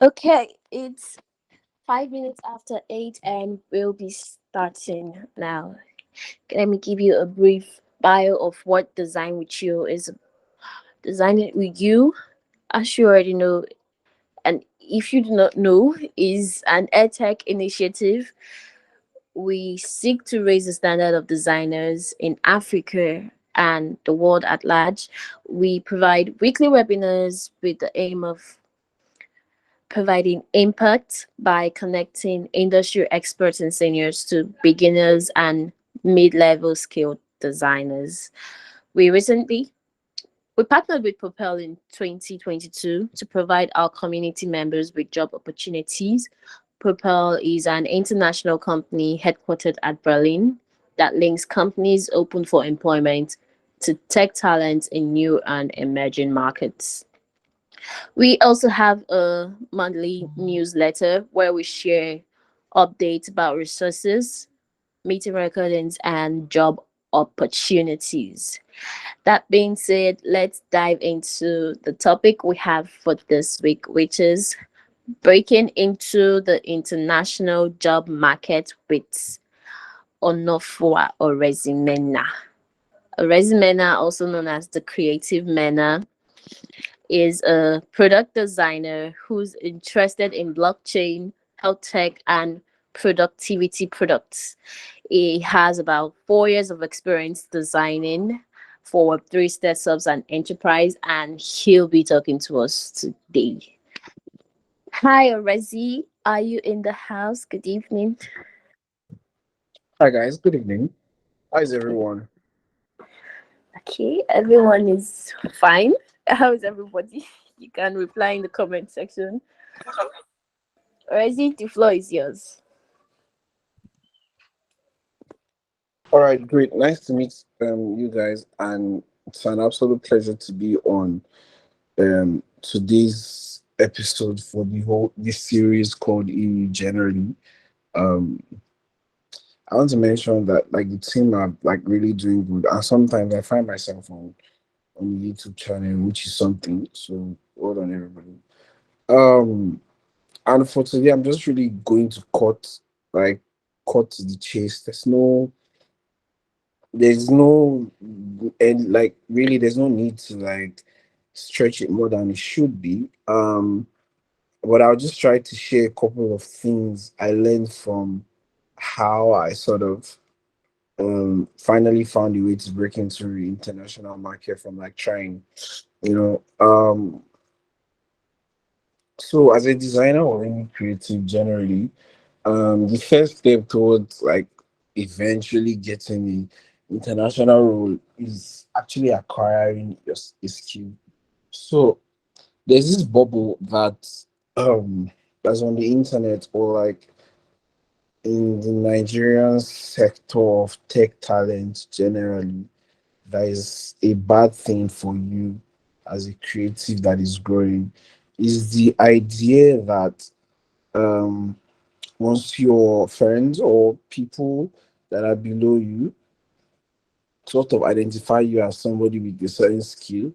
Okay, it's 5 minutes after 8, and we'll be starting now. Let me give you a brief bio of what Design with You is. Designing with You, as you already know, and if you do not know, is an edtech initiative. We seek to raise the standard of designers in Africa and the world at large. We provide weekly webinars with the aim of providing impact by connecting industry experts and seniors to beginners and mid-level skilled designers. We recently we partnered with Propel in 2022 to provide our community members with job opportunities. Propel is an international company headquartered at Berlin that links companies open for employment to tech talents in new and emerging markets. We also have a monthly newsletter where we share updates about resources, meeting recordings, and job opportunities. That being said, let's dive into the topic we have for this week, which is breaking into the international job market with Onofua or Resimena. Resimena, also known as the Creative Mena, is a product designer who's interested in blockchain, health tech, and productivity products. He has about 4 years of experience designing for Web3 startups and enterprise, and he'll be talking to us today. Hi, Rezi. Are you in the house? Good evening. Hi guys, good evening. How is everyone? Okay, everyone is fine. How is everybody? You can reply in the comment section. Rezi, the floor is yours. All right, great. Nice to meet you guys, and it's an absolute pleasure to be on today's episode for the whole this series called EU Generally. Um, I want to mention that like the team are like really doing good, and sometimes I find myself on the YouTube channel, which is something. So well done, everybody. Um, and for today, I'm just really going to like cut to the chase. There's no and like really there's no need to like stretch it more than it should be, but I'll just try to share a couple of things I learned from how I sort of finally found a way to break into the international market from like trying, you know um so as a designer or any creative generally, the first step towards like eventually getting the international role is actually acquiring a skill. So there's this bubble um that's on the internet or like in the Nigerian sector of tech talent generally, that is a bad thing for you as a creative that is growing, is the idea that um once your friends or people that are below you sort of identify you as somebody with a certain skill,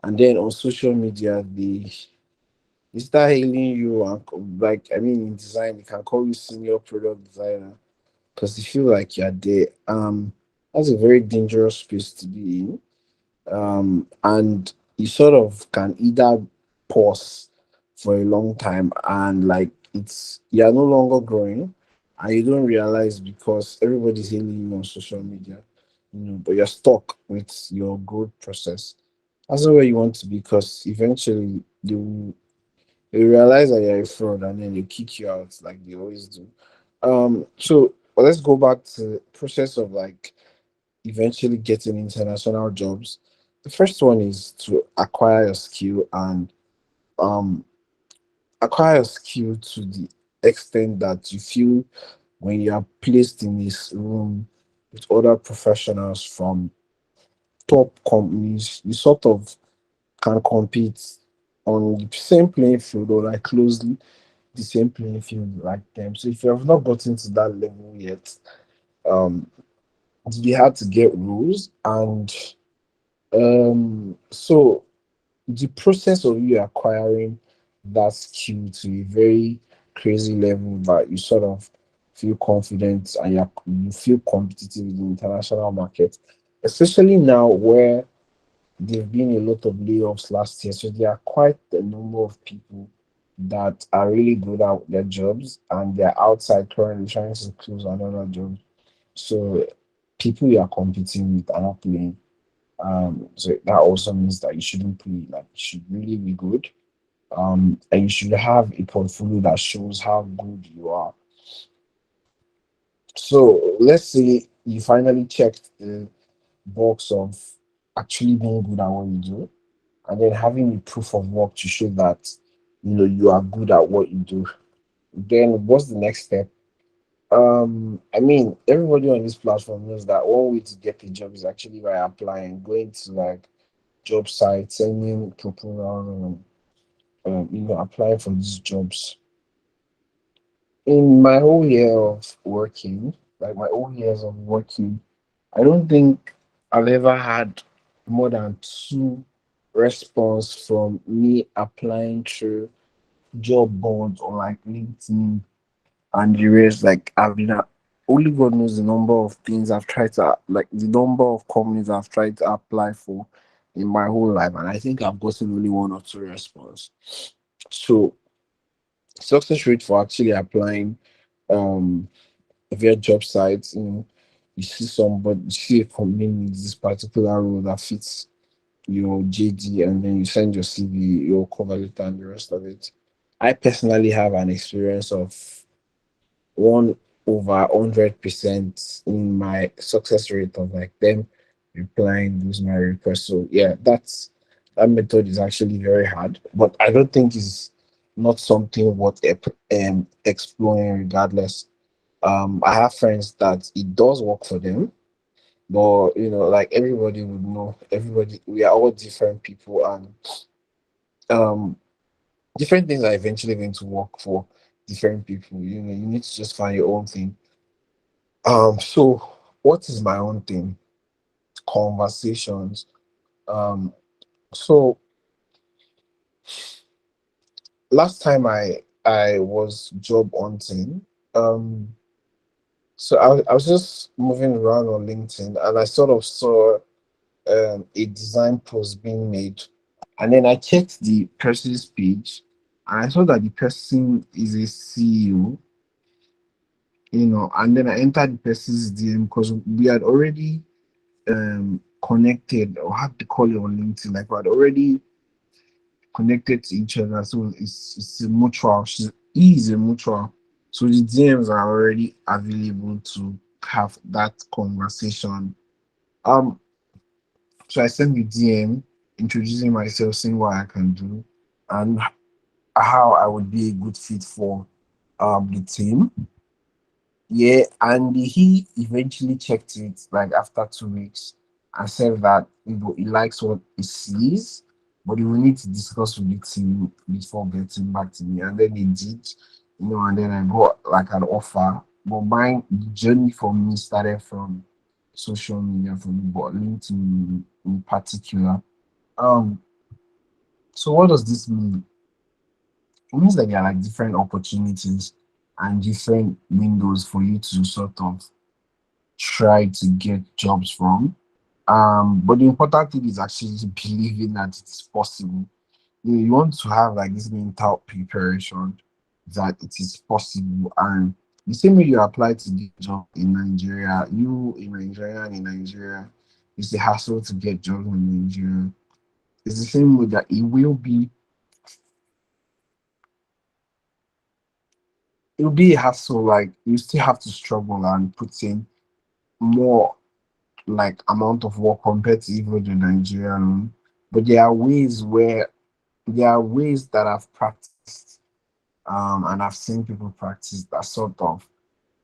and then on social media they start hailing you and like I mean in design they can call you senior product designer because they feel like you're there. That's a very dangerous space to be in. And you sort of can either pause for a long time and like it's you're no longer growing and you don't realize because everybody's hailing you on social media, but you're stuck with your growth process. That's not where you want to be because eventually you realize that you're a fraud and then they kick you out like they always do. So let's go back to the process of like eventually getting international jobs. The first one is to acquire a skill and um acquire a skill to the extent that you feel when you are placed in this room with other professionals from top companies, you sort of can compete on the same playing field or like closely the same playing field like them. So if you have not gotten to that level yet, um, it's be hard to get rules. And so the process of you acquiring that skill to a very crazy level that you sort of feel confident and you feel competitive in the international market, especially now where there've been a lot of layoffs last year. So there are quite a number of people that are really good at their jobs and they're outside currently trying to close another job. So people you are competing with are not playing. So that also means that you shouldn't play. Like you should really be good. And you should have a portfolio that shows how good you are. So let's say you finally checked the box of actually being good at what you do, and then having a proof of work to show that you are good at what you do. Then what's the next step? I mean, everybody on this platform knows that one way to get a job is actually by applying, going to like job sites, sending proposal, applying for these jobs. In my whole year of working, like my whole years of working, I don't think I've ever had more than two response from me applying through job boards or like LinkedIn and the rest. Like I've been only God knows the number of things I've tried to like the number of companies I've tried to apply for in my whole life, and I think I've gotten only one or two response. So success rate for actually applying um via job sites, you see somebody, you see a company with this particular role that fits your JD, and then you send your CV, your cover letter, and the rest of it. I personally have an experience of 1/100% in my success rate of like them replying those my requests. So yeah, that method is actually very hard, but I don't think is not something worth exploring regardless. I have friends that it does work for them, but like everybody would know, everybody we are all different people, and um, different things are eventually going to work for different people. You need to just find your own thing. So what is my own thing? Conversations. Um, so last time I was job hunting, so I was just moving around on LinkedIn and I sort of saw a design post being made. And then I checked the person's page and I saw that the person is a CEO, and then I entered the person's DM because we had already connected, or how to call it on LinkedIn, like we had already connected to each other. So it's a mutual. He is a mutual. So the DMs are already available to have that conversation. Um, so I sent the DM introducing myself, saying what I can do, and how I would be a good fit for the team. Yeah, and he eventually checked it like after 2 weeks and said that he likes what he sees, but he will need to discuss with the team before getting back to me. And then he did, and then I got like an offer. But my journey for me started from social media for me, but LinkedIn in particular. Um, so what does this mean? It means that there are like different opportunities and different windows for you to sort of try to get jobs from. But the important thing is actually believing that it is possible. You want to have like this mental preparation that it is possible. And the same way you apply to get job in Nigeria, you in Nigeria and in Nigeria, it's a hassle to get jobs in Nigeria. It's the same way that it will be a hassle. Like you still have to struggle and put in more like amount of work compared to even the Nigerian. But there are ways that I've practiced and I've seen people practice that sort of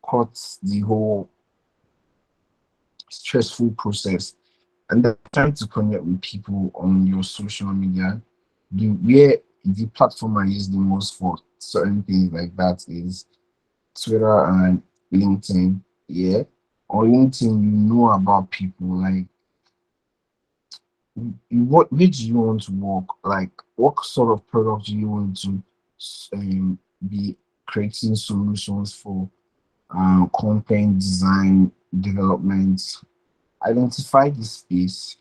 cuts the whole stressful process. And then trying to connect with people on your social media. The platform I use the most for certain things like that is Twitter and LinkedIn. Yeah. On LinkedIn, you know about people like what where do you want to work? Like, what sort of product do you want to be creating solutions for? Content design development. Identify the space.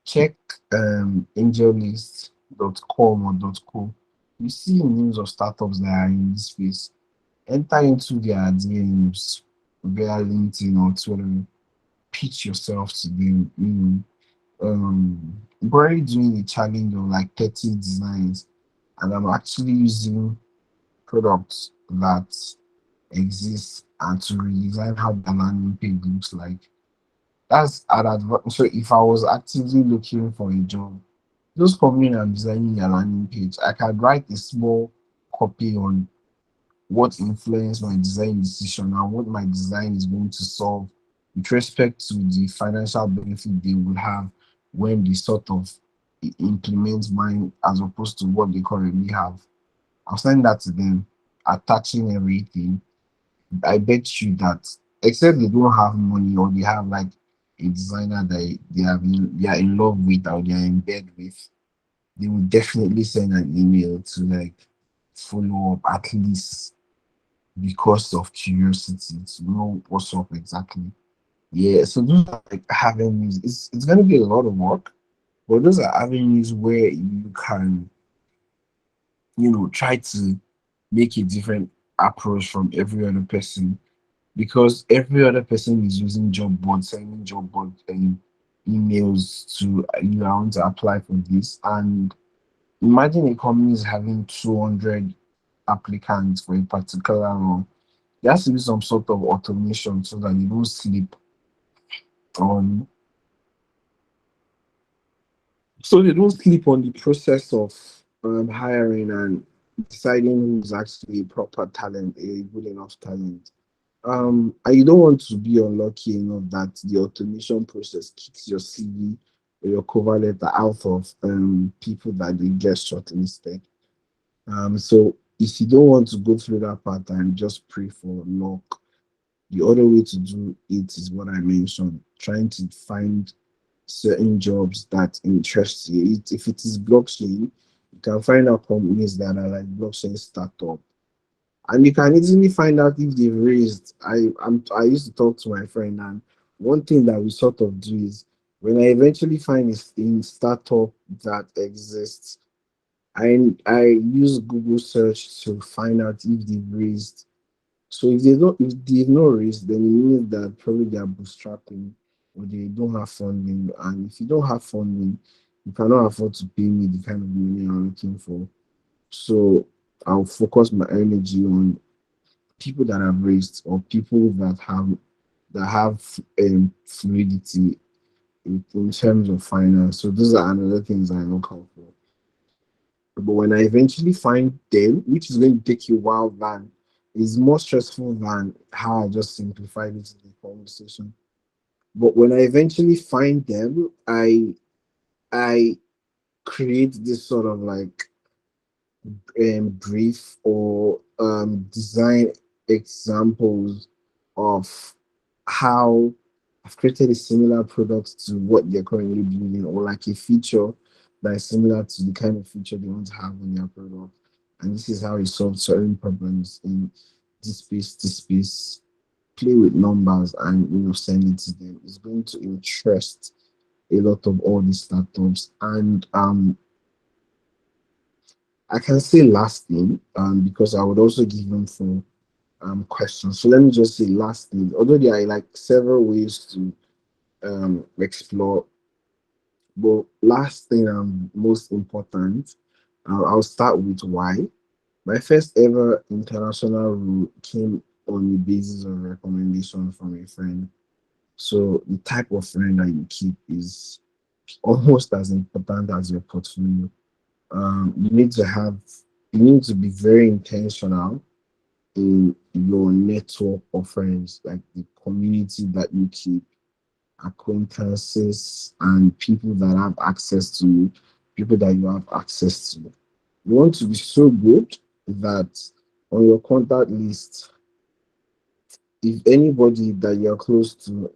Check angellist.com or .co. You see news of startups that are in this space. Enter into their DMs via LinkedIn or Twitter. Pitch yourself to them. I'm already doing a challenge of like 30 designs, and I'm actually using products that exist and to redesign how the landing page looks like. That's an advantage. So if I was actively looking for a job, those companies are designing their landing page. I can write a small copy on what influenced my design decision and what my design is going to solve with respect to the financial benefit they will have when they sort of implement mine as opposed to what they currently have. I'll send that to them, attaching everything. I bet you that, except they don't have money or they have like a designer that they are in love with or they are in bed with, they will definitely send an email to like follow up at least because of curiosity to know what's up exactly. Yeah, so those are like avenues. It's gonna be a lot of work, but those are avenues where you can, try to make a different approach from every other person because every other person is using job boards, sending job board emails to you. I want to apply for this, and imagine a company is having 200 applicants for a particular role. There has to be some sort of automation so that you don't sleep on, the process of hiring and deciding who's actually a proper talent, a good enough talent. And you don't want to be unlucky enough that the automation process kicks your CV or your cover letter out of people that they get shortlisted. So if you don't want to go through that part and just pray for luck, the other way to do it is what I mentioned, trying to find certain jobs that interest you. If it is blockchain, you can find out companies that are like blockchain startup, and you can easily find out if they've raised. I used to talk to my friend, and one thing that we sort of do is when I eventually find a startup that exists, I use Google search to find out if they've raised. So if they've not raised, then it means that probably they are bootstrapping or they don't have funding. And if you don't have funding, you cannot afford to pay me the kind of money I'm looking for. So I'll focus my energy on people that have raised or people that have fluidity in terms of finance. So those are another things I look out for. But when I eventually find them, which is going to take you a while, than is more stressful than how I just simplified it in the conversation. But when I eventually find them, I create this sort of like brief or design examples of how I've created a similar product to what they're currently building, or like a feature that is similar to the kind of feature they want to have on their product. And this is how it solves certain problems in this space, this space. Play with numbers and send it to them. It's going to interest a lot of all these startups. And I can say last thing, because I would also give them for questions. So let me just say last thing. Although there are like several ways to explore, but last thing and most important, I'll start with why. My first ever international role came on the basis of recommendation from a friend. So the type of friend that you keep is almost as important as your portfolio. You need to have, you need to be very intentional in your network of friends, like the community that you keep, acquaintances, and people that have access to you, people that you have access to. You want to be so good that on your contact list, if anybody that you're close to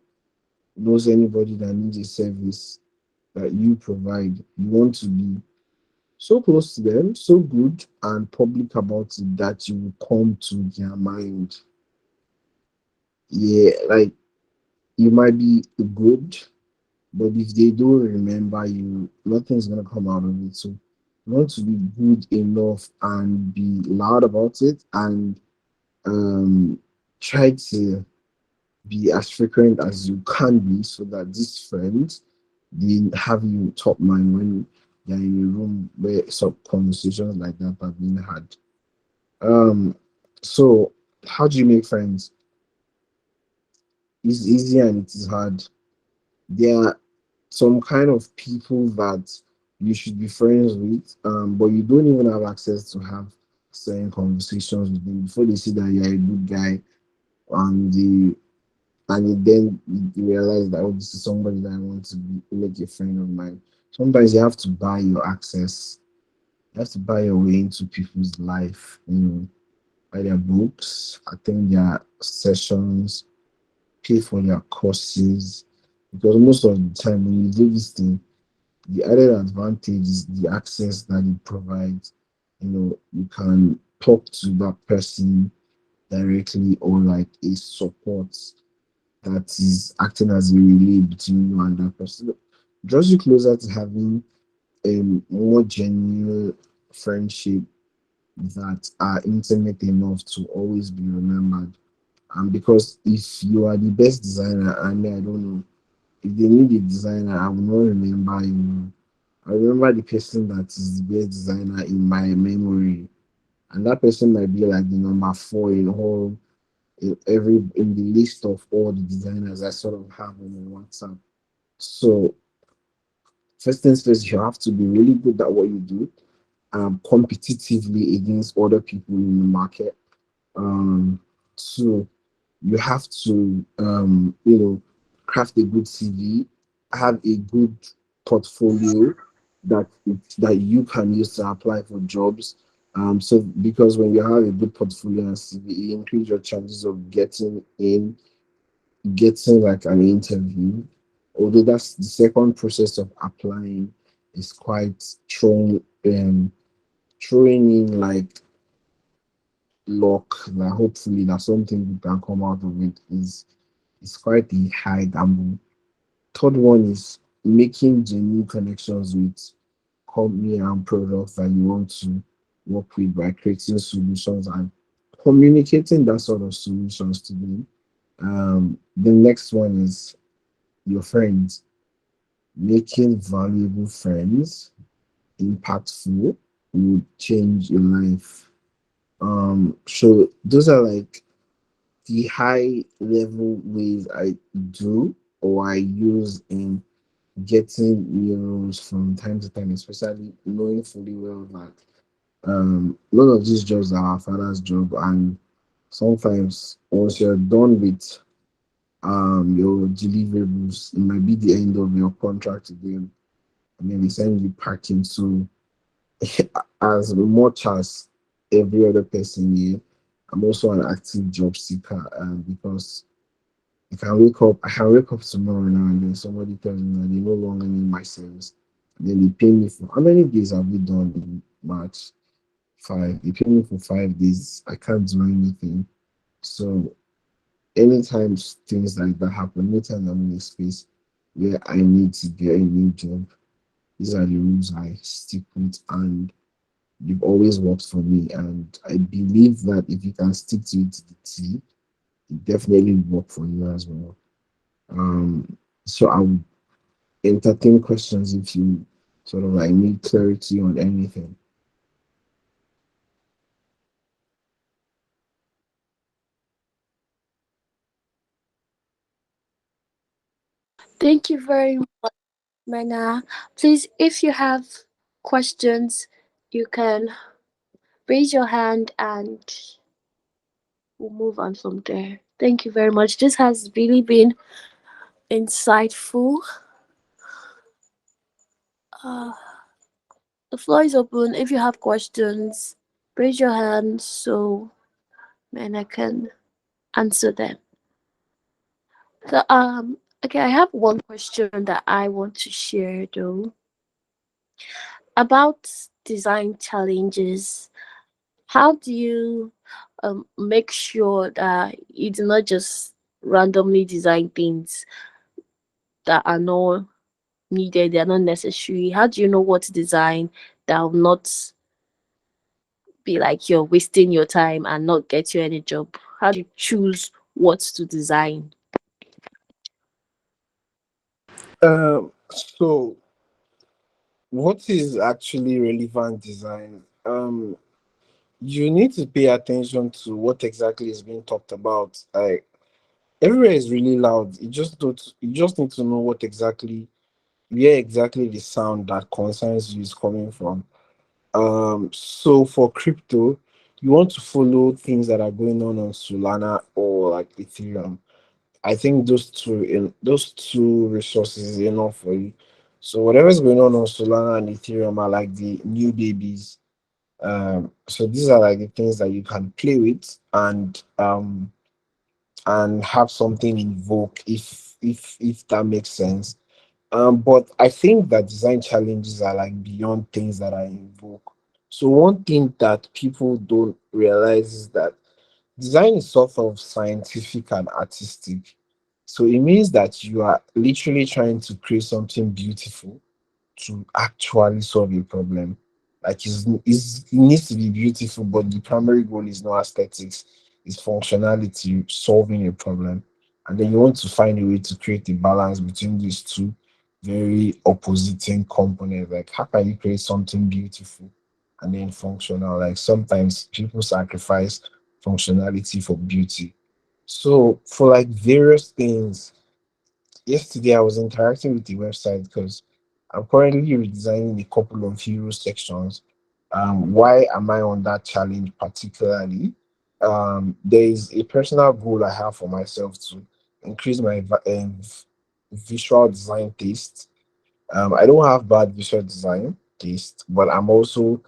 knows anybody that needs a service, that you provide. You want to be so close to them, so good and public about it that you will come to their mind. Yeah, like you might be good, but if they don't remember you, nothing's gonna come out of it. So you want to be good enough and be loud about it and um try to be as frequent as you can be so that these friends they have you top mind when you're in a room where some conversations like that are being had. Um, so how do you make friends? It's easy and it is hard. There are some kind of people that you should be friends with, but you don't even have access to have certain conversations with them before they see that you're a good guy and then you realize that, oh, this is somebody that I want to make a friend of mine. Sometimes you have to buy your access. You have to buy your way into people's life. Buy their books, attend their sessions, pay for their courses. Because most of the time when you do this thing, the added advantage is the access that it provides. You can talk to that person directly or like a support that is acting as a relay between you and that person. Draws you closer to having a more genuine friendship that are intimate enough to always be remembered. And because if you are the best designer, and I don't know, if they need a designer, I will not remember you. I remember the person that is the best designer in my memory, and that person might be like the number four in the list of all the designers I sort of have on my WhatsApp. So first things first, you have to be really good at what you do, competitively against other people in the market. So you have to craft a good CV, have a good portfolio that you can use to apply for jobs. So because when you have a good portfolio and CV, it increase your chances of getting like an interview. Although that's the second process of applying is quite throwing in like luck that hopefully that something good can come out of it is quite a high gamble. Third one is making genuine connections with company and products that you want to work with by creating solutions and communicating that sort of solutions to them. The next one is your friends, making valuable friends, impactful, will change your life. So those are like the high level ways I do or I use in getting new roles from time to time, especially knowing fully well that none of these jobs are our father's job, and sometimes once you're done with your deliverables, it might be the end of your contract with them, and then they send you packing. So as much as every other person here, I'm also an active job seeker, because I can wake up tomorrow now and then somebody tells me that they no longer need my service. And then they pay me for how many days have we done in March? 5. They pay me for 5 days. I can't do anything. So anytime things like that happen, anytime I'm in a space where I need to get a new job, these are the rules I stick with, and they've always worked for me. And I believe that if you can stick to it to the T, it definitely will work for you as well. So I would entertain questions if you sort of like need clarity on anything. Thank you very much, Mena. Please, if you have questions, you can raise your hand and we'll move on from there. Thank you very much. This has really been insightful. Uh, the floor is open. If you have questions, raise your hand so Mena can answer them. So, Okay, I have one question that I want to share though about design challenges. How do you make sure that you do not just randomly design things that are not needed, they are not necessary? How do you know what to design that will not be like you're wasting your time and not get you any job? How do you choose what to design? So what is actually relevant design? You need to pay attention to what exactly is being talked about. Like everywhere is really loud. You just need to know what exactly where exactly the sound that concerns you is coming from. So for crypto, you want to follow things that are going on Solana or like Ethereum. I think those two resources is enough for you. So whatever's going on Solana and Ethereum are like the new babies. So these are like the things that you can play with and have something invoke if that makes sense. But I think that design challenges are like beyond things that are invoke. So one thing that people don't realize is that design is sort of scientific and artistic. So it means that you are literally trying to create something beautiful to actually solve a problem. Like it needs to be beautiful, but the primary goal is not aesthetics, it's functionality, solving a problem. And then you want to find a way to create a balance between these two very opposing components. Like how can you create something beautiful and then functional? Like sometimes people sacrifice functionality for beauty. So for like various things, yesterday I was interacting with the website because I'm currently redesigning a couple of hero sections. Why am I on that challenge particularly? There is a personal goal I have for myself to increase my visual design taste. I don't have bad visual design taste, but I'm also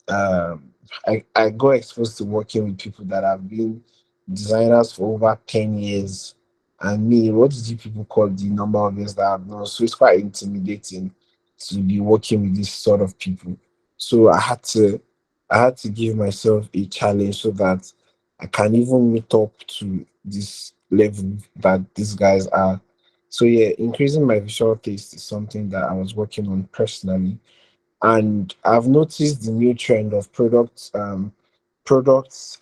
I got exposed to working with people that have been designers for over 10 years. And me, what did you people call the number of years that I've known? So it's quite intimidating to be working with this sort of people. So I had to give myself a challenge so that I can even meet up to this level that these guys are. So yeah, increasing my visual taste is something that I was working on personally, and I've noticed the new trend of products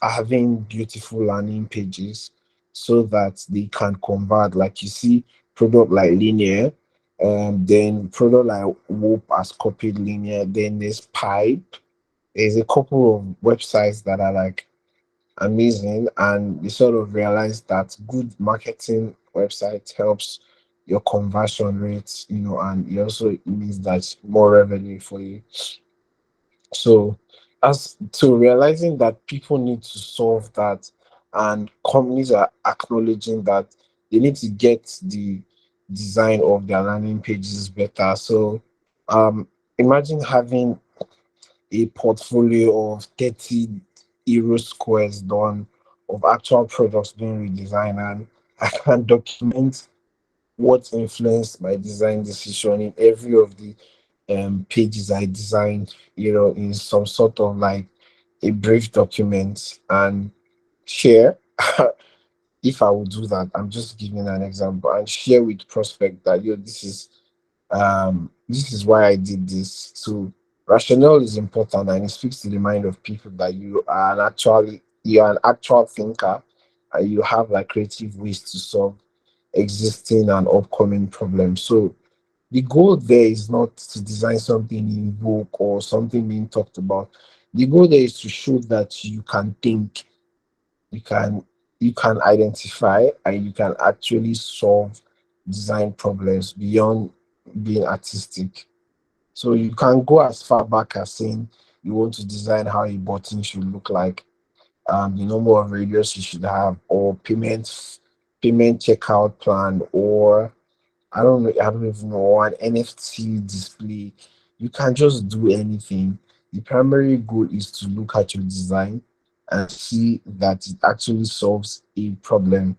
having beautiful landing pages so that they can convert. Like you see, product like Linear, then product like Whoop has copied Linear. Then there's Pipe. There's a couple of websites that are like amazing, and you sort of realize that good marketing website helps your conversion rates, and it also means that more revenue for you. So as to realizing that people need to solve that, and companies are acknowledging that they need to get the design of their landing pages better. So imagine having a portfolio of 30 euro squares done of actual products being redesigned, and I can document what influenced my design decision in every of the pages I designed, in some sort of like a brief document and share. If I would do that, I'm just giving an example, and share with prospect that this is why I did this. So rationale is important, and it speaks to the mind of people that you are an actual thinker, and you have like creative ways to solve existing and upcoming problems. So the goal there is not to design something in vogue or something being talked about. The goal there is to show that you can think, you can you can identify, and you can actually solve design problems beyond being artistic. So you can go as far back as saying you want to design how a button should look like, the number of radius you should have, or payment checkout plan, or I don't even know, an NFT display. You can just do anything. The primary goal is to look at your design and see that it actually solves a problem,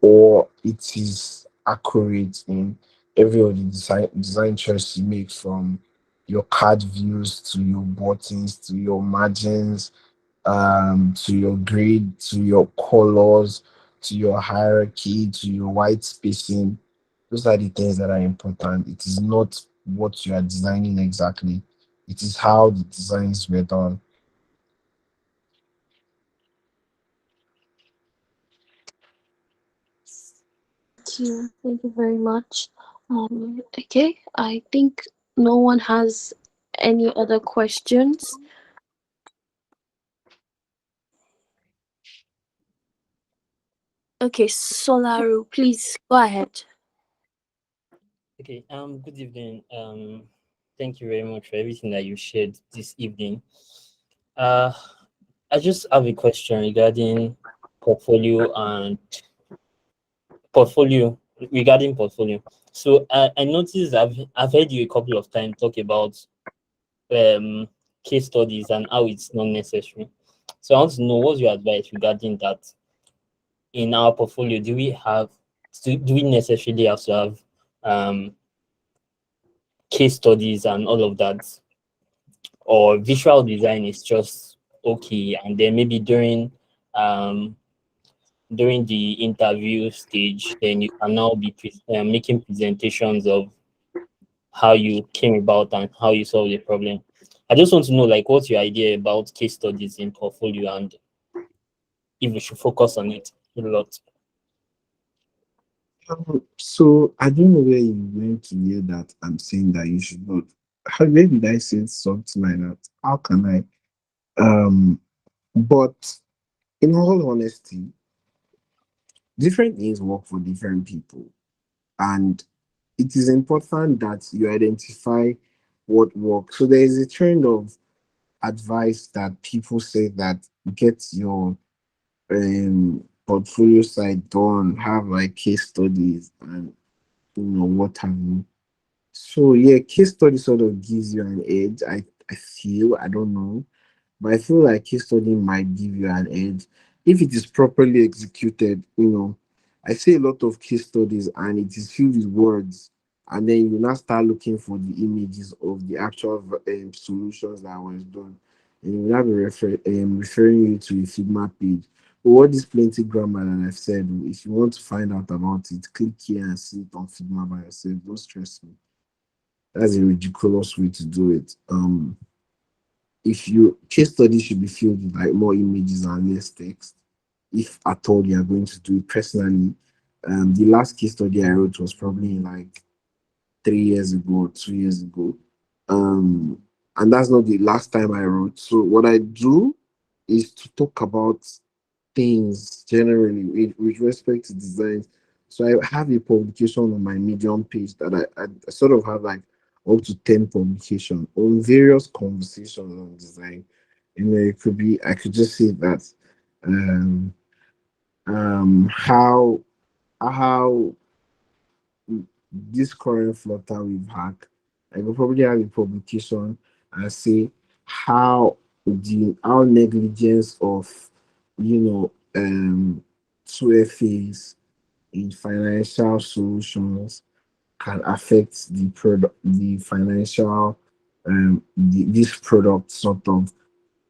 or it is accurate in every of the design choice you make, from your card views to your buttons to your margins, to your grid, to your colors, to your hierarchy, to your white spacing. Those are the things that are important. It is not what you are designing exactly, it is how the designs were done. Thank you very much. Okay, I think no one has any other questions. Okay, Solaru, please go ahead. Okay, good evening. Thank you very much for everything that you shared this evening. Uh, I just have a question regarding portfolio and portfolio portfolio. So I noticed I've heard you a couple of times talk about um case studies and how it's not necessary. So I want to know what's your advice regarding that. In our portfolio, do we necessarily have to have um case studies and all of that, or visual design is just okay, and then maybe um during the interview stage, then you can now be making presentations of how you came about and how you solved the problem. I just want to know, like, what's your idea about case studies in portfolio, and if we should focus on it a lot. So I don't know where you went to hear that I'm saying that you should not. Where did I say something like that? How can I? But in all honesty, different things work for different people, and it is important that you identify what works. So there is a trend of advice that people say that get your portfolio side done, have like case studies and what have you. So yeah, case study sort of gives you an edge. I feel, I don't know, but I feel like case study might give you an edge if it is properly executed. I see a lot of case studies and it is filled with words, and then you now start looking for the images of the actual solutions that was done, and you will now be referring you to a Figma page. But what is plenty grammar that I've said? If you want to find out about it, click here and see it on Figma by yourself. Don't stress me. That's a ridiculous way to do it. If you case study should be filled with like more images and less text, if at all you are going to do it. Personally, the last case study I wrote was probably like 3 years ago or 2 years ago. Um, and that's not the last time I wrote. So what I do is to talk about things generally with respect to designs. So I have a publication on my Medium page that I sort of have like up to 10 publications on various conversations on design. It could be, I could just say that um how this current flutter we've had, I will probably have a publication and say how negligence of you know um 2FAs in financial solutions can affect the financial this product sort of,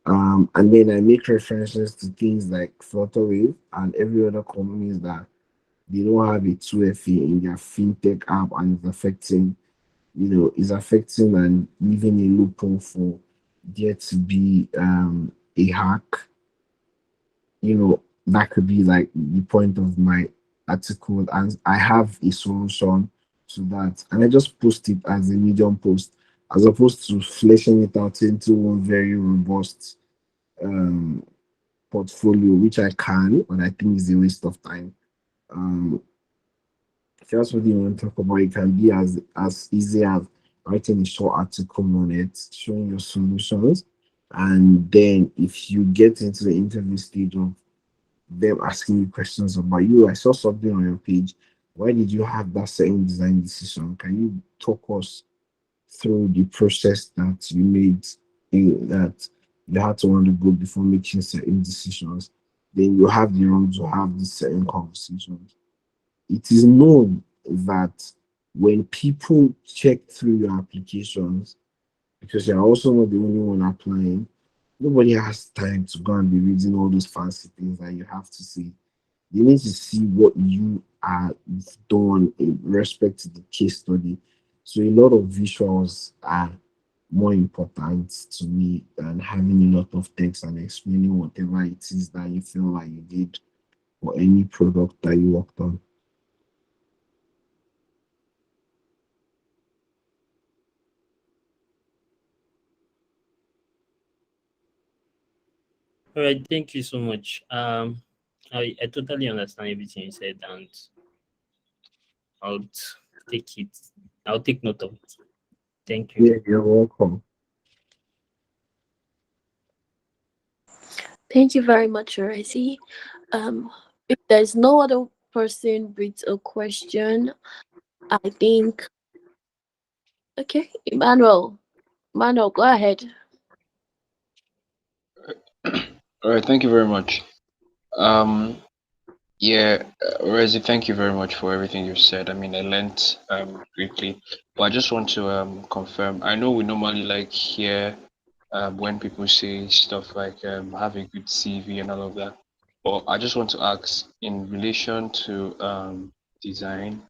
and then I make references to things like Flutterwave and every other companies that they don't have a 2FA in their fintech app, and is affecting and leaving a loophole for there to be a hack. That could be like the point of my article, and I have a solution to that, and I just post it as a Medium post as opposed to fleshing it out into one very robust um portfolio, which I can, but I think is a waste of time. um if that's what you want to talk about, it can be as easy as writing a short article on it, showing your solutions, and then if you get into the interview stage of them asking you questions about you, I saw something on your page. Why did you have that certain design decision? Can you talk us through the process that you made, that you had to undergo before making certain decisions? Then you have the room to have these certain conversations. It is known. that when people check through your applications, because you're also not the only one applying, nobody has time to go and be reading all those fancy things that you have to see. You need to see what you are done in respect to the case study. So a lot of visuals are more important to me than having a lot of text and explaining whatever it is that you feel like you did for any product that you worked on. All right, thank you so much. I totally understand everything you said, and I'll take it. I'll take note of it. Thank you. Yeah, you're welcome. Thank you very much, Oresi. If there's no other person with a question, I think okay, Emmanuel. Emmanuel, go ahead. All right, thank you very much. Um, yeah, Rezi, thank you very much for everything you've said. I mean, I learned greatly, but I just want to confirm. I know we normally like hear when people say stuff like have a good CV and all of that, but I just want to ask in relation to design,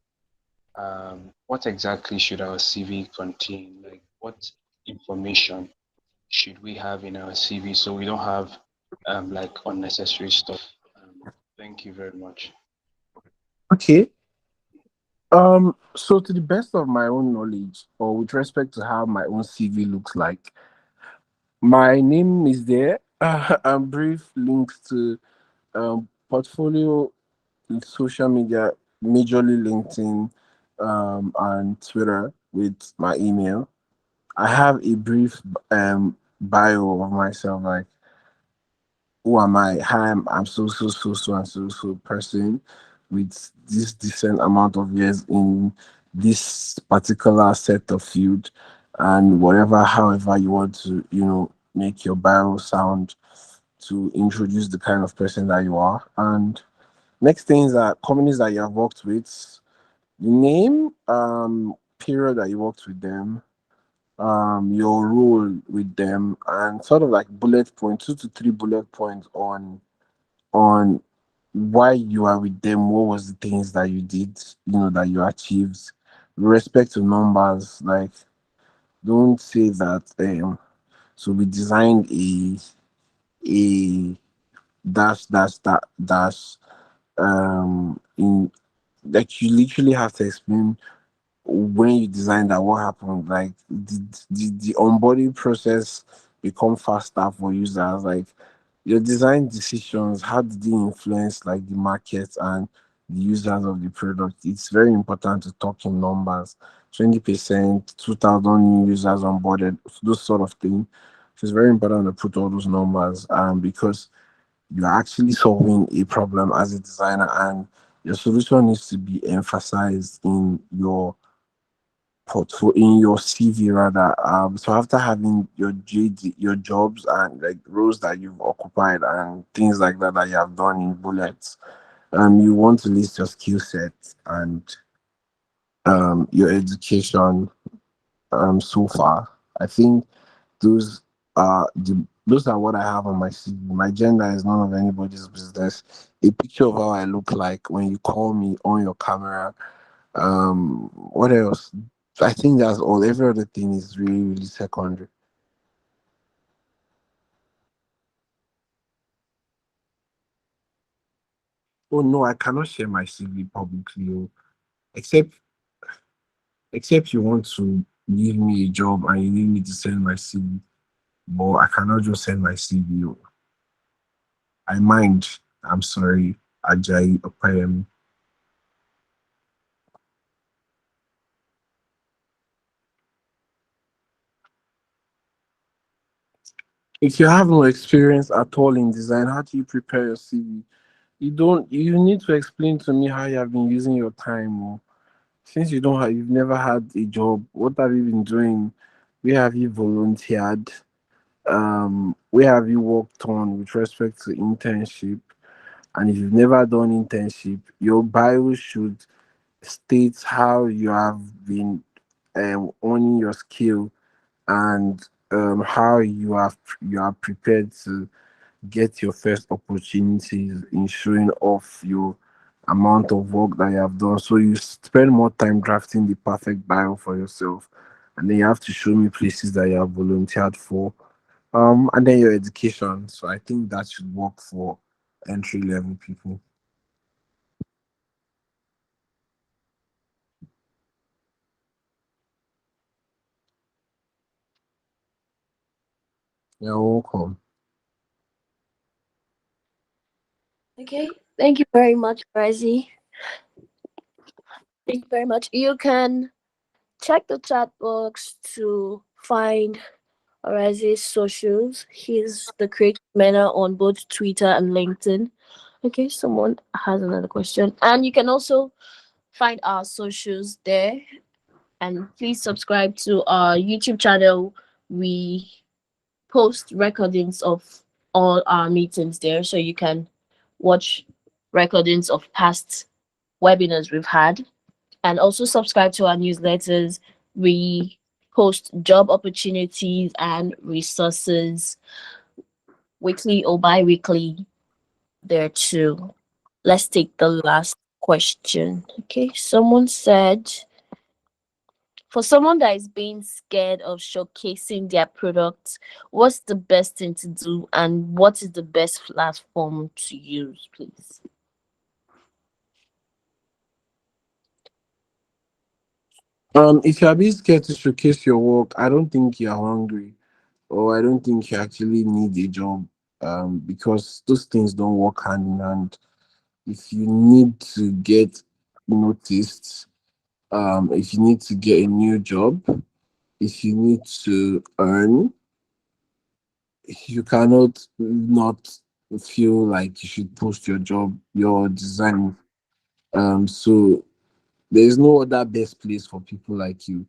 what exactly should our CV contain? Like, what information should we have in our CV so we don't have like unnecessary stuff? Thank you very much. Okay. So to the best of my own knowledge, or with respect to how my own CV looks like, my name is there, and brief links to portfolio, social media, majorly LinkedIn, and Twitter with my email. I have a brief bio of myself, like who am I? Hi, I'm so and so person with this decent amount of years in this particular set of field, and whatever, however you want to, make your bio sound to introduce the kind of person that you are. And next things are companies that you have worked with, the name, period that you worked with them, your role with them, and sort of like bullet point, 2 to 3 bullet points on why you are with them. What was the things that you did, that you achieved. With respect to numbers, like don't say that. So we designed a dash in, like, you literally have to explain when you design that, what happened, like the onboarding process become faster for users, like your design decisions, how did they influence like the market and the users of the product. It's very important to talk in numbers. 20%, 2,000 new users onboarded, those sort of things. So it's very important to put all those numbers, because you're actually solving a problem as a designer, and your solution needs to be emphasized in your portfolio, in your CV rather. So after having your JD, your jobs and like roles that you've occupied and things like that that you have done in bullets, you want to list your skill set and your education so far. I think those those are what I have on my CV. My gender is none of anybody's business. A picture of how I look like when you call me on your camera. What else? I think that's all. Every other thing is really, really secondary. Oh no, I cannot share my CV publicly. Oh, except except you want to give me a job and you need me to send my CV. But I cannot just send my CV. Oh. I mind. I'm sorry, Ajay Opayemi. If you have no experience at all in design, how do you prepare your CV? You don't. You need to explain to me how you have been using your time. Oh. Since you've never had a job, what have you been doing? Where have you volunteered? Where have you worked on with respect to internship? And if you've never done internship, your bio should states how you have been owning your skill, and how you are prepared to get your first opportunities in showing off your amount of work that you have done. So you spend more time drafting the perfect bio for yourself, and then you have to show me places that you have volunteered for. And then your education. So I think that should work for entry level people. You're welcome. Okay. Thank you very much, Razi. Thank you very much. You can check the chat box to find Razi's socials. He's the Creative Mena on both Twitter and LinkedIn. Okay, someone has another question. And you can also find our socials there. And please subscribe to our YouTube channel. We post recordings of all our meetings there, so you can watch recordings of past webinars we've had. And also subscribe to our newsletters. We post job opportunities and resources weekly or bi-weekly there too. Let's take the last question. Okay, someone said, for someone that is being scared of showcasing their product, what's the best thing to do and what is the best platform to use, please? If you are being scared to showcase your work, I don't think you're hungry, or I don't think you actually need a job. Because those things don't work hand in hand. If you need to get noticed, if you need to get a new job, if you need to earn, you cannot not feel like you should post your job, your design. So there is no other best place for people like you.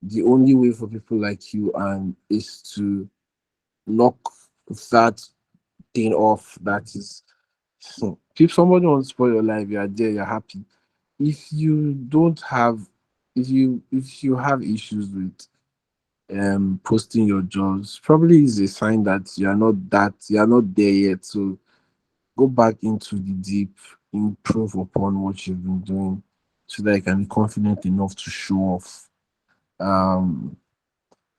The only way for people like you and is to knock that thing off. That is, if somebody wants to spoil your life, you are there, you're happy. If you don't have, if you have issues with posting your jobs, probably is a sign that you are not there yet. So go back into the deep, improve upon what you've been doing, so that you can be confident enough to show off. Um,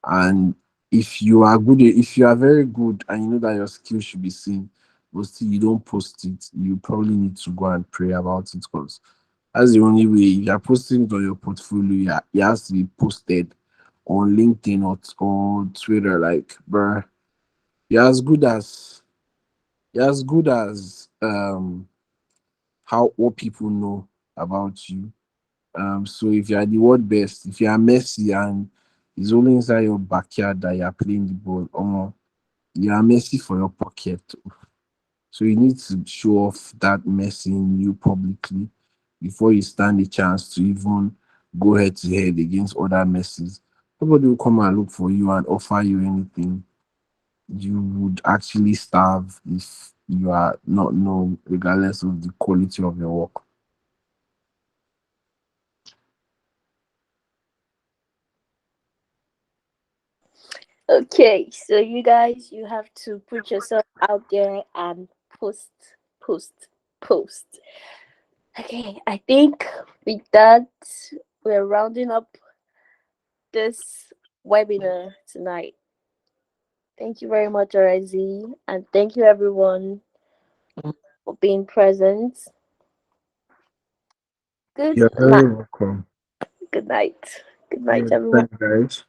and if you are very good and you know that your skill should be seen, but still you don't post it, you probably need to go and pray about it, because that's the only way. If you're posting it on your portfolio, yeah, it has to be posted on LinkedIn or Twitter. Like, bruh, you're as good as you're as good as how what people know about you. So if you are the world best, if you are Messi and it's only inside your backyard that you are playing the ball, you are Messi for your pocket. So you need to show off that Messi in you publicly before you stand a chance to even go head to head against other Messis. Nobody will come and look for you and offer you anything. You would actually starve if you are not known, regardless of the quality of your work. Okay, so you guys, you have to put yourself out there and post, post, post. Okay, I think with that, we're rounding up this webinar tonight. Thank you very much, Arazi, and thank you everyone for being present. Good You're night. very welcome. Good night. Good night, Yeah, everyone. thanks, guys.